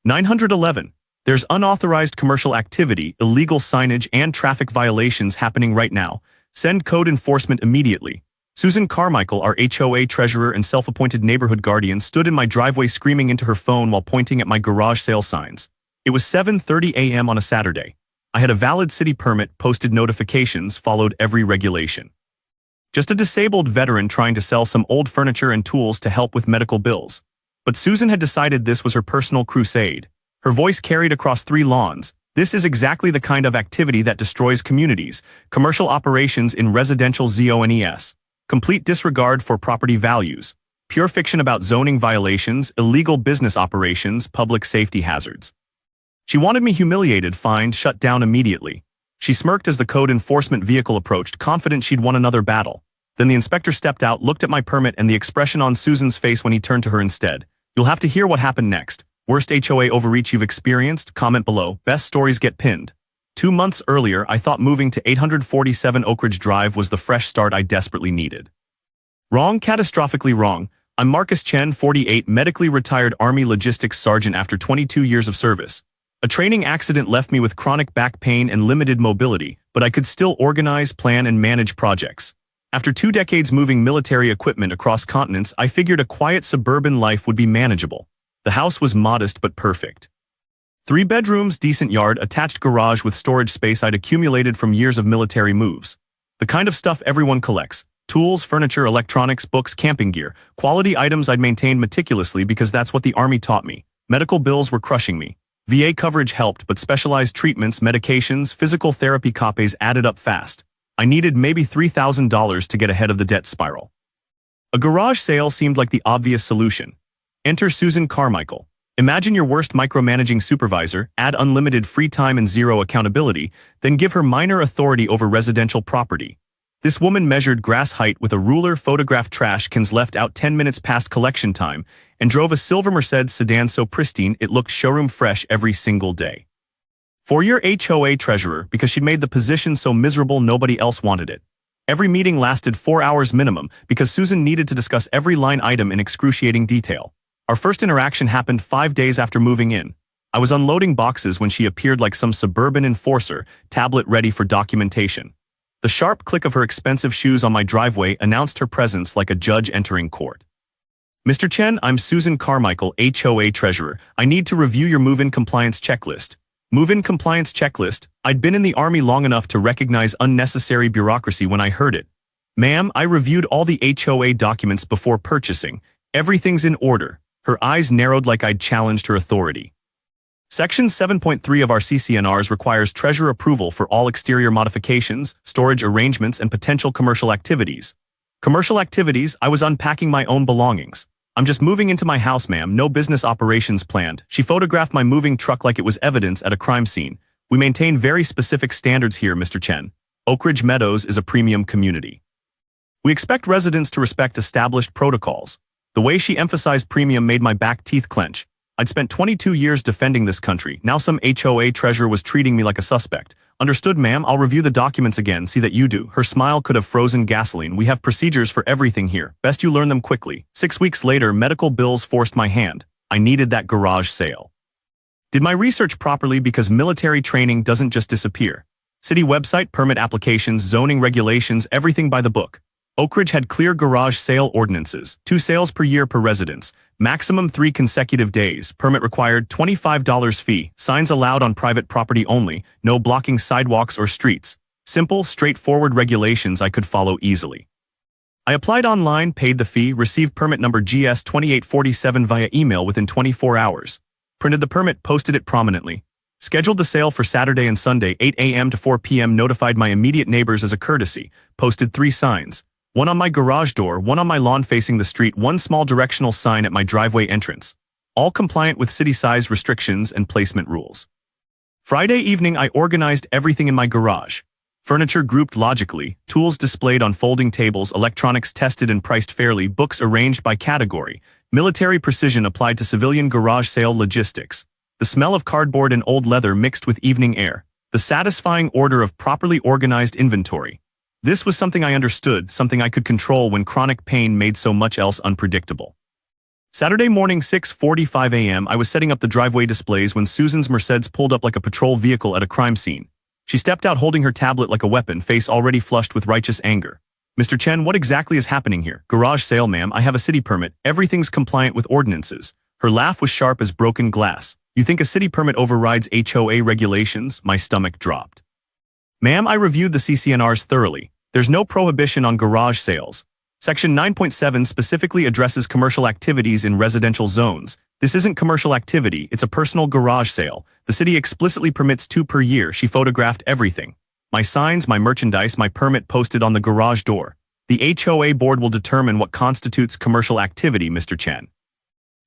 911. There's unauthorized commercial activity, illegal signage, and traffic violations happening right now. Send code enforcement immediately. Susan Carmichael, our HOA treasurer and self-appointed neighborhood guardian, stood in my driveway screaming into her phone while pointing at my garage sale signs. It was 7:30 a.m. on a Saturday. I had a valid city permit, posted notifications, followed every regulation. Just a disabled veteran trying to sell some old furniture and tools to help with medical bills. But Susan had decided this was her personal crusade. Her voice carried across 3 lawns. This is exactly the kind of activity that destroys communities, commercial operations in residential zones. Complete disregard for property values, pure fiction about zoning violations, illegal business operations, public safety hazards. She wanted me humiliated, fined, shut down immediately. She smirked as the code enforcement vehicle approached, confident she'd won another battle. Then the inspector stepped out, looked at my permit, and the expression on Susan's face when he turned to her instead. You'll have to hear what happened next. Worst HOA overreach you've experienced? Comment below. Best stories get pinned. 2 months earlier, I thought moving to 847 Oak Ridge Drive was the fresh start I desperately needed. Wrong, catastrophically wrong. I'm Marcus Chen, 48, medically retired Army logistics sergeant after 22 years of service. A training accident left me with chronic back pain and limited mobility, but I could still organize, plan, and manage projects. After 2 decades moving military equipment across continents, I figured a quiet suburban life would be manageable. The house was modest but perfect. 3 bedrooms, decent yard, attached garage with storage space I'd accumulated from years of military moves. The kind of stuff everyone collects. Tools, furniture, electronics, books, camping gear. Quality items I'd maintained meticulously because that's what the Army taught me. Medical bills were crushing me. VA coverage helped, but specialized treatments, medications, physical therapy copays added up fast. I needed maybe $3,000 to get ahead of the debt spiral. A garage sale seemed like the obvious solution. Enter Susan Carmichael. Imagine your worst micromanaging supervisor, add unlimited free time and zero accountability, then give her minor authority over residential property. This woman measured grass height with a ruler, photographed trash cans left out 10 minutes past collection time, and drove a silver Mercedes sedan so pristine it looked showroom fresh every single day. For your HOA treasurer, because she'd made the position so miserable nobody else wanted it. Every meeting lasted 4 hours minimum because Susan needed to discuss every line item in excruciating detail. Our first interaction happened 5 days after moving in. I was unloading boxes when she appeared like some suburban enforcer, tablet ready for documentation. The sharp click of her expensive shoes on my driveway announced her presence like a judge entering court. Mr. Chen, I'm Susan Carmichael, HOA treasurer. I need to review your move-in compliance checklist. Move-in compliance checklist? I'd been in the Army long enough to recognize unnecessary bureaucracy when I heard it. Ma'am, I reviewed all the HOA documents before purchasing. Everything's in order. Her eyes narrowed like I'd challenged her authority. Section 7.3 of our CCNRs requires treasurer approval for all exterior modifications, storage arrangements, and potential commercial activities. Commercial activities? I was unpacking my own belongings. I'm just moving into my house, ma'am, no business operations planned. She photographed my moving truck like it was evidence at a crime scene. We maintain very specific standards here, Mr. Chen. Oak Ridge Meadows is a premium community. We expect residents to respect established protocols. The way she emphasized premium made my back teeth clench. I'd spent 22 years defending this country. Now some HOA treasurer was treating me like a suspect. Understood, ma'am. I'll review the documents again, see that you do. Her smile could have frozen gasoline. We have procedures for everything here. Best you learn them quickly. 6 weeks later, medical bills forced my hand. I needed that garage sale. Did my research properly because military training doesn't just disappear. City website, permit applications, zoning regulations, everything by the book. Oak Ridge had clear garage sale ordinances, 2 sales per year per residence, maximum 3 consecutive days, permit required, $25 fee, signs allowed on private property only, no blocking sidewalks or streets. Simple, straightforward regulations I could follow easily. I applied online, paid the fee, received permit number GS2847 via email within 24 hours. Printed the permit, posted it prominently. Scheduled the sale for Saturday and Sunday, 8 a.m. to 4 p.m. Notified my immediate neighbors as a courtesy. Posted 3 signs. 1 on my garage door, 1 on my lawn facing the street, 1 small directional sign at my driveway entrance. All compliant with city size restrictions and placement rules. Friday evening I organized everything in my garage. Furniture grouped logically, tools displayed on folding tables, electronics tested and priced fairly, books arranged by category, military precision applied to civilian garage sale logistics. The smell of cardboard and old leather mixed with evening air. The satisfying order of properly organized inventory. This was something I understood, something I could control when chronic pain made so much else unpredictable. Saturday morning 6:45 a.m. I was setting up the driveway displays when Susan's Mercedes pulled up like a patrol vehicle at a crime scene. She stepped out holding her tablet like a weapon, face already flushed with righteous anger. "Mr. Chen, what exactly is happening here?" "Garage sale, ma'am. I have a city permit. Everything's compliant with ordinances." Her laugh was sharp as broken glass. "You think a city permit overrides HOA regulations?" My stomach dropped. "Ma'am, I reviewed the CCNRs thoroughly. There's no prohibition on garage sales. Section 9.7 specifically addresses commercial activities in residential zones. This isn't commercial activity, it's a personal garage sale. The city explicitly permits 2 per year." She photographed everything. "My signs, my merchandise, my permit posted on the garage door. The HOA board will determine what constitutes commercial activity, Mr. Chen.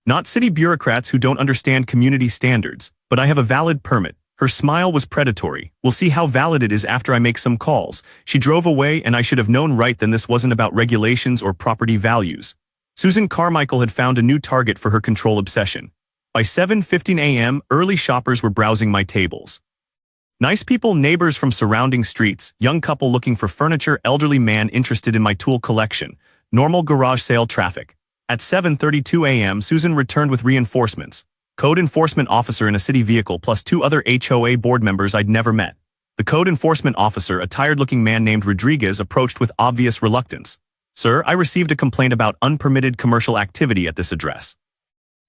Not city bureaucrats who don't understand community standards, but I have a valid permit." Her smile was predatory. "We'll see how valid it is after I make some calls." She drove away, and I should have known right then this wasn't about regulations or property values. Susan Carmichael had found a new target for her control obsession. By 7:15 a.m., early shoppers were browsing my tables. Nice people, neighbors from surrounding streets, young couple looking for furniture, elderly man interested in my tool collection, normal garage sale traffic. At 7:32 a.m., Susan returned with reinforcements. Code enforcement officer in a city vehicle plus 2 other HOA board members I'd never met. The code enforcement officer, a tired-looking man named Rodriguez, approached with obvious reluctance. "Sir, I received a complaint about unpermitted commercial activity at this address."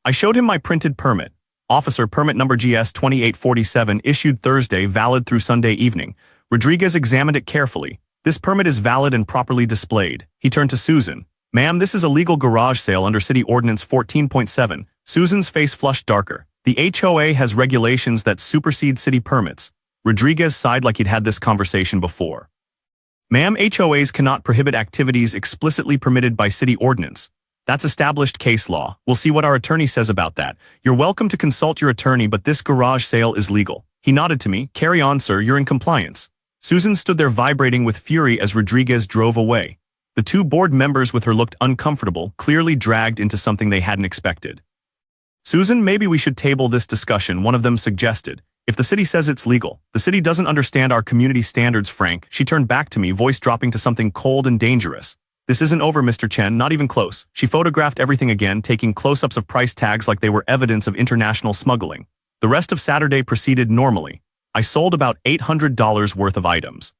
I showed him my printed permit. "Officer, permit number GS 2847, issued Thursday, valid through Sunday evening." Rodriguez examined it carefully. "This permit is valid and properly displayed." He turned to Susan. "Ma'am, this is a legal garage sale under City Ordinance 14.7. Susan's face flushed darker. "The HOA has regulations that supersede city permits." Rodriguez sighed like he'd had this conversation before. "Ma'am, HOAs cannot prohibit activities explicitly permitted by city ordinance. That's established case law. We'll see what our attorney says about that. You're welcome to consult your attorney, but this garage sale is legal." He nodded to me. "Carry on, sir, you're in compliance." Susan stood there vibrating with fury as Rodriguez drove away. The 2 board members with her looked uncomfortable, clearly dragged into something they hadn't expected. "Susan, maybe we should table this discussion," one of them suggested. "If the city says it's legal, the city doesn't understand our community standards, Frank." She turned back to me, voice dropping to something cold and dangerous. "This isn't over, Mr. Chen, not even close." She photographed everything again, taking close-ups of price tags like they were evidence of international smuggling. The rest of Saturday proceeded normally. I sold about $800 worth of items.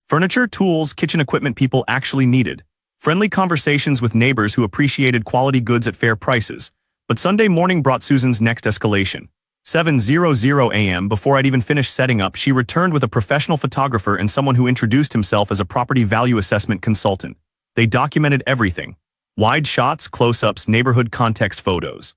Furniture, tools, kitchen equipment people actually needed. Friendly conversations with neighbors who appreciated quality goods at fair prices. But Sunday morning brought Susan's next escalation. 7:00 a.m. Before I'd even finished setting up, she returned with a professional photographer and someone who introduced himself as a property value assessment consultant. They documented everything. Wide shots, close-ups, neighborhood context photos.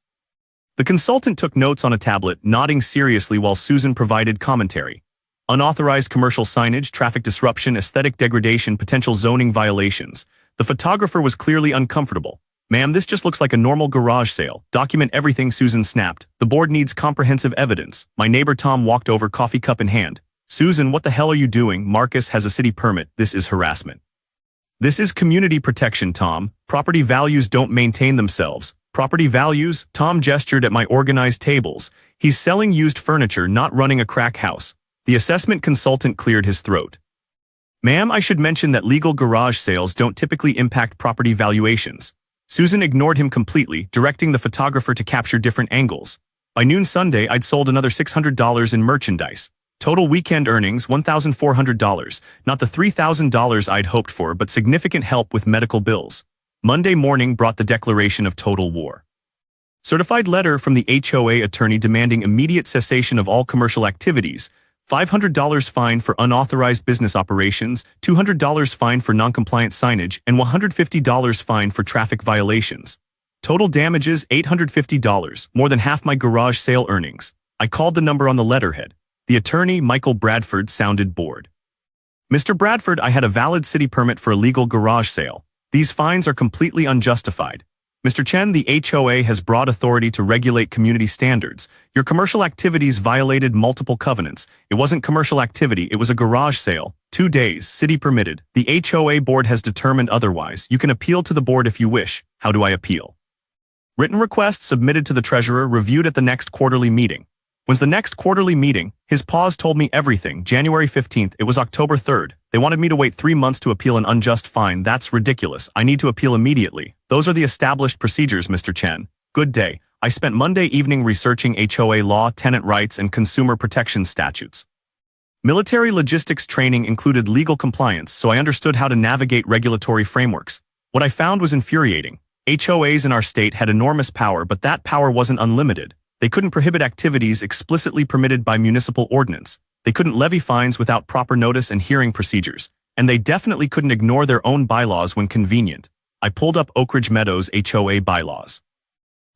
The consultant took notes on a tablet, nodding seriously while Susan provided commentary. Unauthorized commercial signage, traffic disruption, aesthetic degradation, potential zoning violations. The photographer was clearly uncomfortable. "Ma'am, this just looks like a normal garage sale. Document everything," Susan snapped. "The board needs comprehensive evidence." My neighbor Tom walked over, coffee cup in hand. "Susan, what the hell are you doing? Marcus has a city permit. This is harassment." "This is community protection, Tom. Property values don't maintain themselves." "Property values?" Tom gestured at my organized tables. "He's selling used furniture, not running a crack house." The assessment consultant cleared his throat. "Ma'am, I should mention that legal garage sales don't typically impact property valuations." Susan ignored him completely, directing the photographer to capture different angles. By noon Sunday, I'd sold another $600 in merchandise. Total weekend earnings, $1,400, not the $3,000 I'd hoped for, but significant help with medical bills. Monday morning brought the declaration of total war. Certified letter from the HOA attorney demanding immediate cessation of all commercial activities, $500 fine for unauthorized business operations, $200 fine for noncompliant signage, and $150 fine for traffic violations. Total damages, $850, more than half my garage sale earnings. I called the number on the letterhead. The attorney, Michael Bradford, sounded bored. "Mr. Bradford, I had a valid city permit for a legal garage sale. These fines are completely unjustified. Mr. Chen, the HOA has broad authority to regulate community standards. Your commercial activities violated multiple covenants. It wasn't commercial activity, it was a garage sale. 2 days, city permitted. The HOA board has determined otherwise. You can appeal to the board if you wish. How do I appeal?" Written request submitted to the treasurer, reviewed at the next quarterly meeting. When's the next quarterly meeting? His pause told me everything. January 15th, it was October 3rd. They wanted me to wait 3 months to appeal an unjust fine. That's ridiculous. I need to appeal immediately. Those are the established procedures, Mr. Chen. Good day. I spent Monday evening researching HOA law, tenant rights, and consumer protection statutes. Military logistics training included legal compliance, so I understood how to navigate regulatory frameworks. What I found was infuriating. HOAs in our state had enormous power, but that power wasn't unlimited. They couldn't prohibit activities explicitly permitted by municipal ordinance. They couldn't levy fines without proper notice and hearing procedures. And they definitely couldn't ignore their own bylaws when convenient. I pulled up Oak Ridge Meadows HOA bylaws.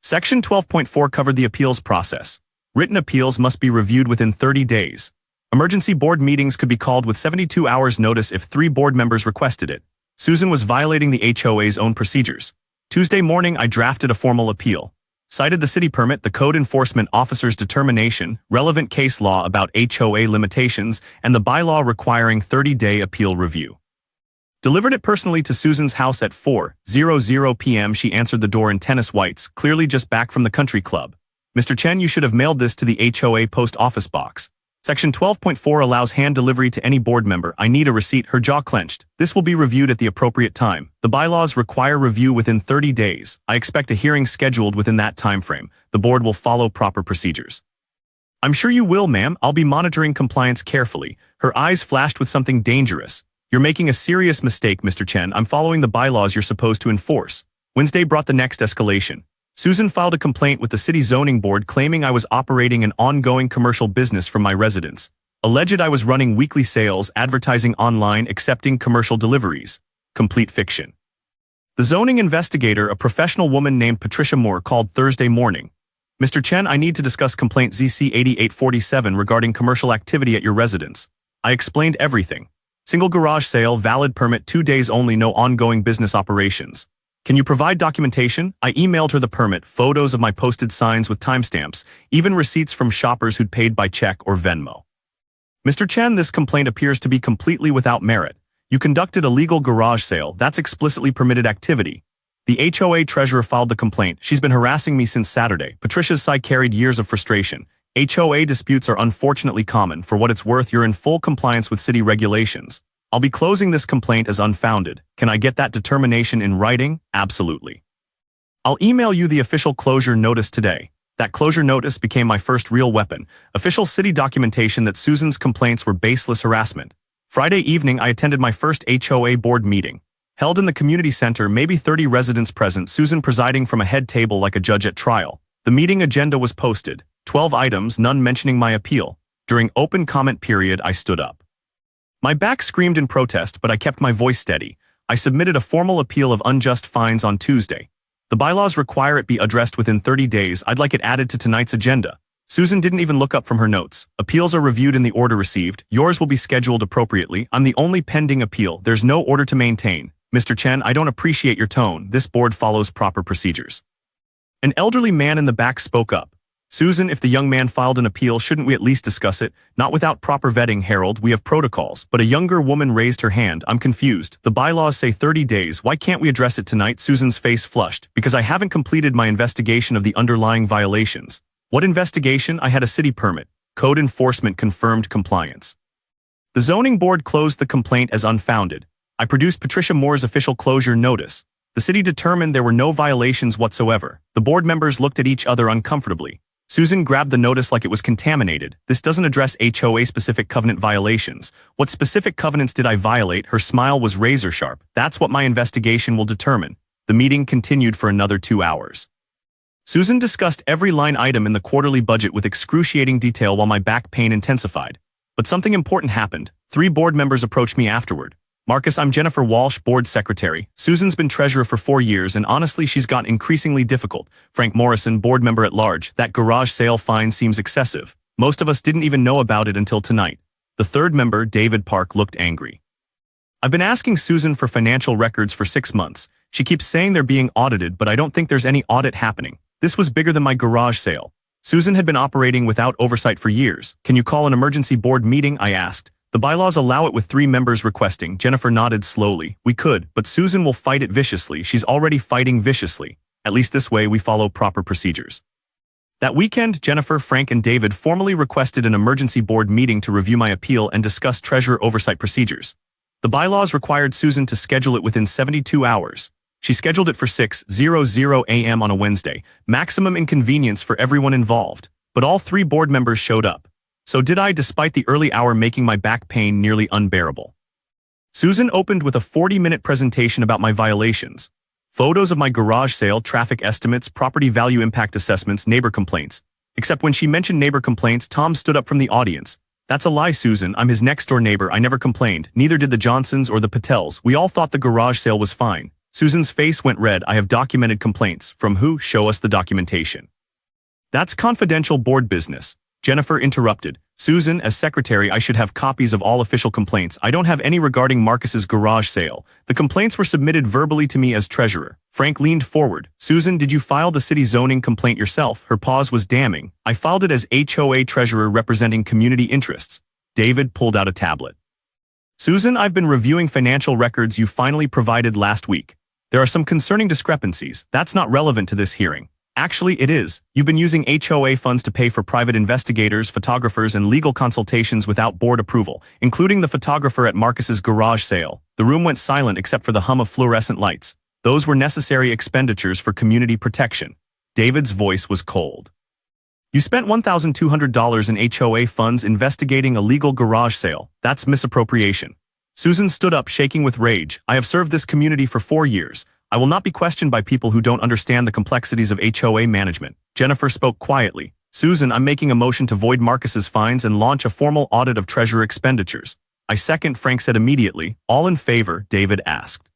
Section 12.4 covered the appeals process. Written appeals must be reviewed within 30 days. Emergency board meetings could be called with 72 hours notice if 3 board members requested it. Susan was violating the HOA's own procedures. Tuesday morning, I drafted a formal appeal. Cited the city permit, the code enforcement officer's determination, relevant case law about HOA limitations, and the bylaw requiring 30-day appeal review. Delivered it personally to Susan's house at 4:00 p.m. She answered the door in tennis whites, clearly just back from the country club. Mr. Chen, you should have mailed this to the HOA post office box. Section 12.4 allows hand delivery to any board member. I need a receipt. Her jaw clenched. This will be reviewed at the appropriate time. The bylaws require review within 30 days. I expect a hearing scheduled within that time frame. The board will follow proper procedures. I'm sure you will, ma'am. I'll be monitoring compliance carefully. Her eyes flashed with something dangerous. You're making a serious mistake, Mr. Chen. I'm following the bylaws you're supposed to enforce. Wednesday brought the next escalation. Susan filed a complaint with the city zoning board claiming I was operating an ongoing commercial business from my residence. Alleged I was running weekly sales, advertising online, accepting commercial deliveries. Complete fiction. The zoning investigator, a professional woman named Patricia Moore, called Thursday morning. Mr. Chen, I need to discuss complaint ZC 8847 regarding commercial activity at your residence. I explained everything. Single garage sale, valid permit, 2 days only, no ongoing business operations. Can you provide documentation? I emailed her the permit, photos of my posted signs with timestamps, even receipts from shoppers who'd paid by check or Venmo. Mr. Chen, this complaint appears to be completely without merit. You conducted a legal garage sale. That's explicitly permitted activity. The HOA treasurer filed the complaint. She's been harassing me since Saturday. Patricia's sigh carried years of frustration. HOA disputes are unfortunately common. For what it's worth, you're in full compliance with city regulations. I'll be closing this complaint as unfounded. Can I get that determination in writing? Absolutely. I'll email you the official closure notice today. That closure notice became my first real weapon. Official city documentation that Susan's complaints were baseless harassment. Friday evening, I attended my first HOA board meeting. Held in the community center, maybe 30 residents present, Susan presiding from a head table like a judge at trial. The meeting agenda was posted. 12 items, none mentioning my appeal. During open comment period, I stood up. My back screamed in protest, but I kept my voice steady. I submitted a formal appeal of unjust fines on Tuesday. The bylaws require it be addressed within 30 days. I'd like it added to tonight's agenda. Susan didn't even look up from her notes. Appeals are reviewed in the order received. Yours will be scheduled appropriately. I'm the only pending appeal. There's no order to maintain. Mr. Chen, I don't appreciate your tone. This board follows proper procedures. An elderly man in the back spoke up. Susan, if the young man filed an appeal, shouldn't we at least discuss it? Not without proper vetting, Harold. We have protocols. But a younger woman raised her hand. I'm confused. The bylaws say 30 days. Why can't we address it tonight? Susan's face flushed. Because I haven't completed my investigation of the underlying violations. What investigation? I had a city permit. Code enforcement confirmed compliance. The zoning board closed the complaint as unfounded. I produced Patricia Moore's official closure notice. The city determined there were no violations whatsoever. The board members looked at each other uncomfortably. Susan grabbed the notice like it was contaminated. This doesn't address HOA-specific covenant violations. What specific covenants did I violate? Her smile was razor sharp. That's what my investigation will determine. The meeting continued for another 2 hours. Susan discussed every line item in the quarterly budget with excruciating detail while my back pain intensified. But something important happened. 3 board members approached me afterward. Marcus, I'm Jennifer Walsh, board secretary. Susan's been treasurer for 4 years, and honestly, she's gotten increasingly difficult. Frank Morrison, board member at large. That garage sale fine seems excessive. Most of us didn't even know about it until tonight. The 3rd member, David Park, looked angry. I've been asking Susan for financial records for 6 months. She keeps saying they're being audited, but I don't think there's any audit happening. This was bigger than my garage sale. Susan had been operating without oversight for years. Can you call an emergency board meeting? I asked. The bylaws allow it with 3 members requesting. Jennifer nodded slowly. We could, but Susan will fight it viciously. She's already fighting viciously. At least this way we follow proper procedures. That weekend, Jennifer, Frank, and David formally requested an emergency board meeting to review my appeal and discuss treasurer oversight procedures. The bylaws required Susan to schedule it within 72 hours. She scheduled it for 6:00 a.m. on a Wednesday, maximum inconvenience for everyone involved. But all 3 board members showed up. So did I, despite the early hour making my back pain nearly unbearable. Susan opened with a 40-minute presentation about my violations. Photos of my garage sale, traffic estimates, property value impact assessments, neighbor complaints. Except when she mentioned neighbor complaints, Tom stood up from the audience. That's a lie, Susan. I'm his next-door neighbor. I never complained. Neither did the Johnsons or the Patels. We all thought the garage sale was fine. Susan's face went red. I have documented complaints. From who? Show us the documentation. That's confidential board business. Jennifer interrupted. Susan, as secretary, I should have copies of all official complaints. I don't have any regarding Marcus's garage sale. The complaints were submitted verbally to me as treasurer. Frank leaned forward. Susan, did you file the city zoning complaint yourself? Her pause was damning. I filed it as HOA treasurer representing community interests. David pulled out a tablet. Susan, I've been reviewing financial records you finally provided last week. There are some concerning discrepancies. That's not relevant to this hearing. Actually, it is. You've been using HOA funds to pay for private investigators, photographers, and legal consultations without board approval, including the photographer at Marcus's garage sale. The room went silent except for the hum of fluorescent lights. Those were necessary expenditures for community protection. David's voice was cold. You spent $1,200 in HOA funds investigating a legal garage sale. That's misappropriation. Susan stood up, shaking with rage. I have served this community for 4 years. I will not be questioned by people who don't understand the complexities of HOA management. Jennifer spoke quietly. Susan, I'm making a motion to void Marcus's fines and launch a formal audit of treasurer expenditures. I second, Frank said immediately. All in favor, David asked.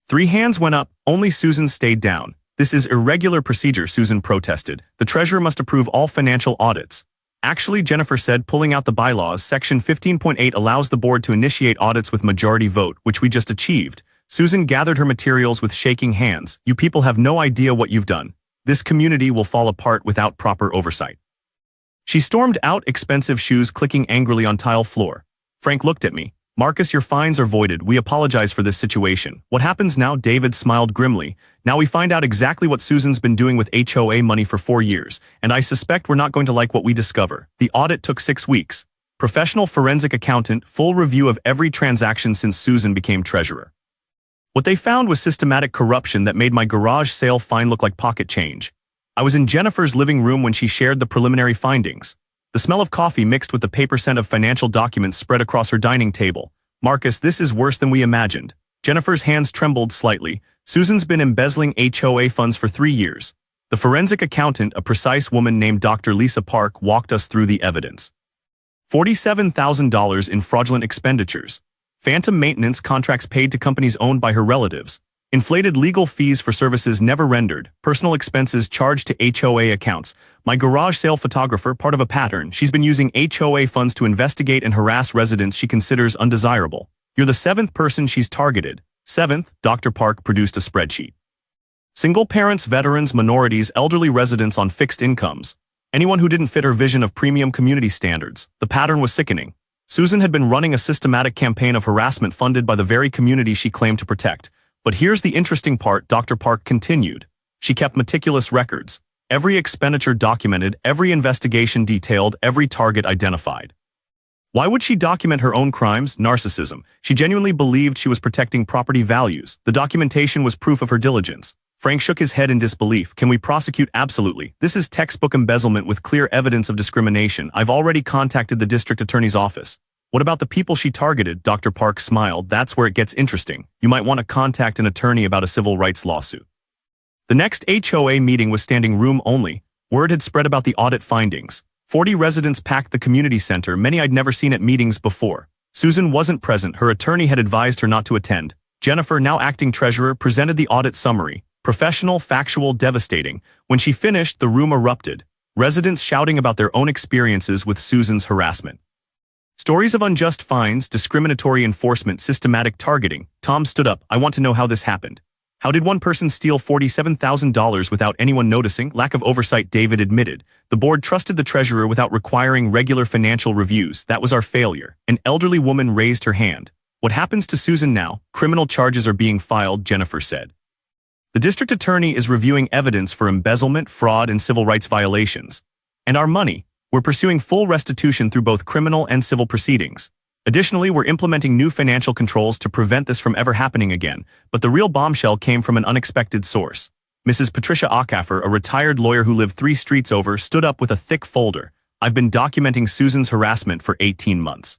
3 hands went up, only Susan stayed down. This is irregular procedure, Susan protested. The treasurer must approve all financial audits. Actually, Jennifer said, pulling out the bylaws, section 15.8 allows the board to initiate audits with majority vote, which we just achieved. Susan gathered her materials with shaking hands. You people have no idea what you've done. This community will fall apart without proper oversight. She stormed out, expensive shoes clicking angrily on tile floor. Frank looked at me. Marcus, your fines are voided. We apologize for this situation. What happens now? David smiled grimly. Now we find out exactly what Susan's been doing with HOA money for 4 years, and I suspect we're not going to like what we discover. The audit took 6 weeks. Professional forensic accountant, full review of every transaction since Susan became treasurer. What they found was systematic corruption that made my garage sale fine look like pocket change. I was in Jennifer's living room when she shared the preliminary findings. The smell of coffee mixed with the paper scent of financial documents spread across her dining table. Marcus, this is worse than we imagined. Jennifer's hands trembled slightly. Susan's been embezzling HOA funds for 3 years. The forensic accountant, a precise woman named Dr. Lisa Park, walked us through the evidence. $47,000 in fraudulent expenditures. Phantom maintenance contracts paid to companies owned by her relatives. Inflated legal fees for services never rendered. Personal expenses charged to HOA accounts. My garage sale photographer, part of a pattern. She's been using HOA funds to investigate and harass residents she considers undesirable. You're the 7th person she's targeted. 7th, Dr. Park produced a spreadsheet. Single parents, veterans, minorities, elderly residents on fixed incomes. Anyone who didn't fit her vision of premium community standards. The pattern was sickening. Susan had been running a systematic campaign of harassment funded by the very community she claimed to protect. But here's the interesting part, Dr. Park continued. She kept meticulous records. Every expenditure documented, every investigation detailed, every target identified. Why would she document her own crimes? Narcissism. She genuinely believed she was protecting property values. The documentation was proof of her diligence. Frank shook his head in disbelief. Can we prosecute? Absolutely. This is textbook embezzlement with clear evidence of discrimination. I've already contacted the district attorney's office. What about the people she targeted? Dr. Park smiled. That's where it gets interesting. You might want to contact an attorney about a civil rights lawsuit. The next HOA meeting was standing room only. Word had spread about the audit findings. 40 residents packed the community center, many I'd never seen at meetings before. Susan wasn't present. Her attorney had advised her not to attend. Jennifer, now acting treasurer, presented the audit summary. Professional, factual, devastating. When she finished, the room erupted. Residents shouting about their own experiences with Susan's harassment. Stories of unjust fines, discriminatory enforcement, systematic targeting. Tom stood up. I want to know how this happened. How did one person steal $47,000 without anyone noticing? Lack of oversight, David admitted. The board trusted the treasurer without requiring regular financial reviews. That was our failure. An elderly woman raised her hand. What happens to Susan now? Criminal charges are being filed, Jennifer said. The district attorney is reviewing evidence for embezzlement, fraud, and civil rights violations. And our money? We're pursuing full restitution through both criminal and civil proceedings. Additionally, we're implementing new financial controls to prevent this from ever happening again, but the real bombshell came from an unexpected source. Mrs. Patricia Acaffer, a retired lawyer who lived 3 streets over, stood up with a thick folder. I've been documenting Susan's harassment for 18 months.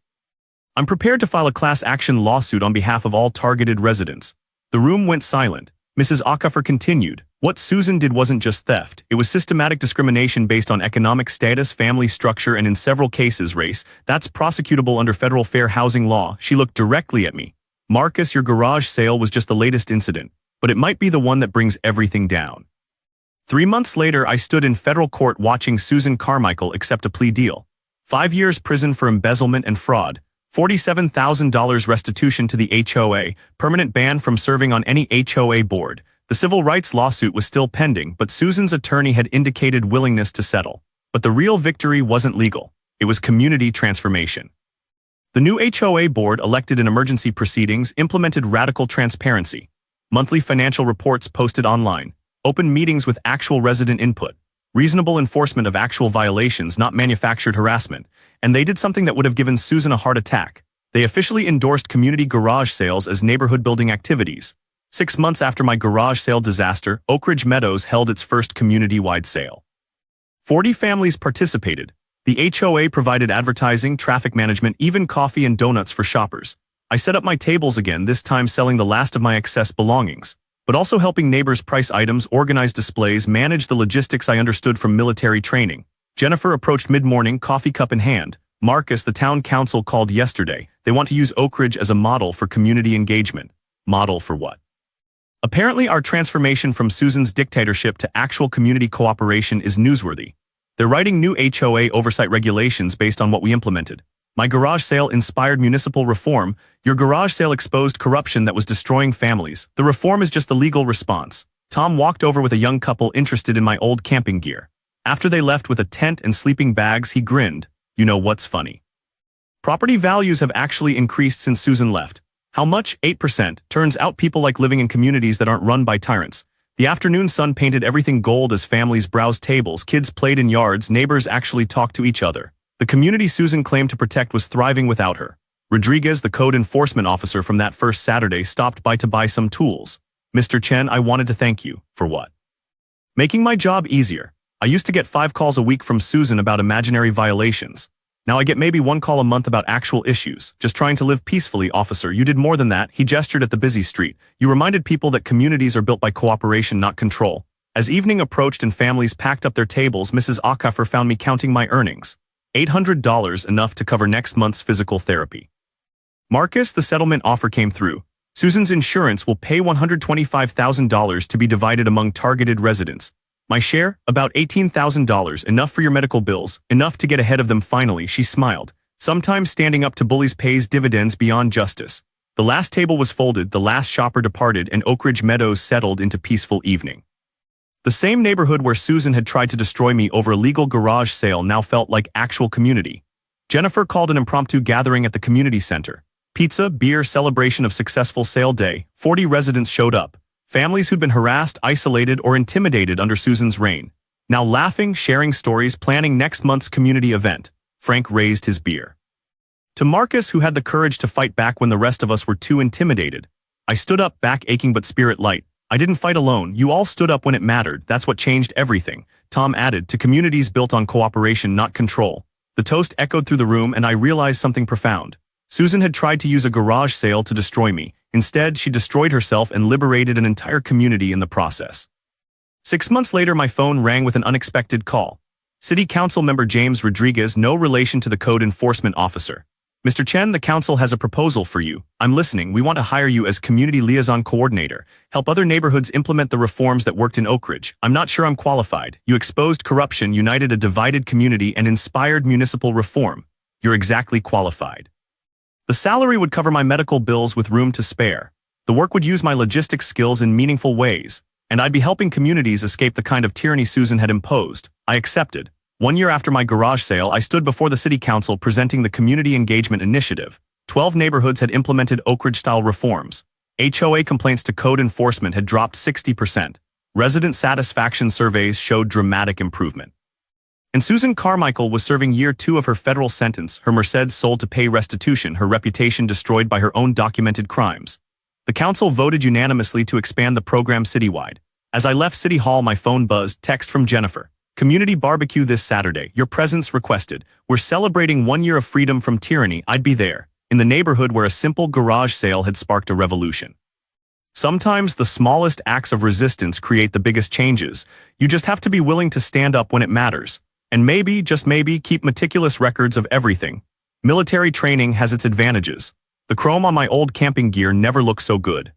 I'm prepared to file a class action lawsuit on behalf of all targeted residents. The room went silent. Mrs. Acaffer continued, what Susan did wasn't just theft, it was systematic discrimination based on economic status, family structure, and in several cases, race. That's prosecutable under federal fair housing law. She looked directly at me. Marcus, your garage sale was just the latest incident, but it might be the one that brings everything down. 3 months later, I stood in federal court watching Susan Carmichael accept a plea deal. 5 years prison for embezzlement and fraud. $47,000 restitution to the HOA, permanent ban from serving on any HOA board. The civil rights lawsuit was still pending, but Susan's attorney had indicated willingness to settle. But the real victory wasn't legal. It was community transformation. The new HOA board, elected in emergency proceedings, implemented radical transparency. Monthly financial reports posted online. Open meetings with actual resident input. Reasonable enforcement of actual violations, not manufactured harassment. And they did something that would have given Susan a heart attack. They officially endorsed community garage sales as neighborhood building activities. 6 months after my garage sale disaster, Oak Ridge Meadows held its first community-wide sale. 40 families participated. The HOA provided advertising, traffic management, even coffee and donuts for shoppers. I set up my tables again, this time selling the last of my excess belongings, but also helping neighbors price items, organize displays, manage the logistics I understood from military training. Jennifer approached mid-morning, coffee cup in hand. Marcus, the town council, called yesterday. They want to use Oak Ridge as a model for community engagement. Model for what? Apparently, our transformation from Susan's dictatorship to actual community cooperation is newsworthy. They're writing new HOA oversight regulations based on what we implemented. My garage sale inspired municipal reform. Your garage sale exposed corruption that was destroying families. The reform is just the legal response. Tom walked over with a young couple interested in my old camping gear. After they left with a tent and sleeping bags, he grinned. You know what's funny? Property values have actually increased since Susan left. How much? 8%. Turns out people like living in communities that aren't run by tyrants. The afternoon sun painted everything gold as families browsed tables, kids played in yards, neighbors actually talked to each other. The community Susan claimed to protect was thriving without her. Rodriguez, the code enforcement officer from that first Saturday, stopped by to buy some tools. Mr. Chen, I wanted to thank you. For what? Making my job easier. I used to get 5 calls a week from Susan about imaginary violations. Now I get maybe 1 call a month about actual issues. Just trying to live peacefully, officer. You did more than that. He gestured at the busy street. You reminded people that communities are built by cooperation, not control. As evening approached and families packed up their tables, Mrs. Acaffer found me counting my earnings. $800, enough to cover next month's physical therapy. Marcus, the settlement offer came through. Susan's insurance will pay $125,000 to be divided among targeted residents. My share? About $18,000, enough for your medical bills, enough to get ahead of them finally, she smiled. Sometimes standing up to bullies pays dividends beyond justice. The last table was folded, the last shopper departed, and Oak Ridge Meadows settled into peaceful evening. The same neighborhood where Susan had tried to destroy me over a legal garage sale now felt like actual community. Jennifer called an impromptu gathering at the community center. Pizza, beer, celebration of successful sale day. 40 residents showed up. Families who'd been harassed, isolated, or intimidated under Susan's reign. Now laughing, sharing stories, planning next month's community event. Frank raised his beer. To Marcus, who had the courage to fight back when the rest of us were too intimidated. I stood up, back aching but spirit light. I didn't fight alone. You all stood up when it mattered. That's what changed everything. Tom added, to communities built on cooperation, not control. The toast echoed through the room and I realized something profound. Susan had tried to use a garage sale to destroy me. Instead, she destroyed herself and liberated an entire community in the process. 6 months later, my phone rang with an unexpected call. City Council member James Rodriguez, no relation to the code enforcement officer. Mr. Chen, the council has a proposal for you. I'm listening. We want to hire you as community liaison coordinator. Help other neighborhoods implement the reforms that worked in Oak Ridge. I'm not sure I'm qualified. You exposed corruption, united a divided community, and inspired municipal reform. You're exactly qualified. The salary would cover my medical bills with room to spare. The work would use my logistics skills in meaningful ways, and I'd be helping communities escape the kind of tyranny Susan had imposed. I accepted. 1 year after my garage sale, I stood before the city council presenting the Community Engagement Initiative. 12 neighborhoods had implemented Oak Ridge-style reforms. HOA complaints to code enforcement had dropped 60%. Resident satisfaction surveys showed dramatic improvement. And Susan Carmichael was serving year 2 of her federal sentence, her Mercedes sold to pay restitution, her reputation destroyed by her own documented crimes. The council voted unanimously to expand the program citywide. As I left City Hall, my phone buzzed, text from Jennifer. Community barbecue this Saturday, your presence requested. We're celebrating 1 year of freedom from tyranny. I'd be there, in the neighborhood where a simple garage sale had sparked a revolution. Sometimes the smallest acts of resistance create the biggest changes. You just have to be willing to stand up when it matters. And maybe, just maybe, keep meticulous records of everything. Military training has its advantages. The chrome on my old camping gear never looked so good.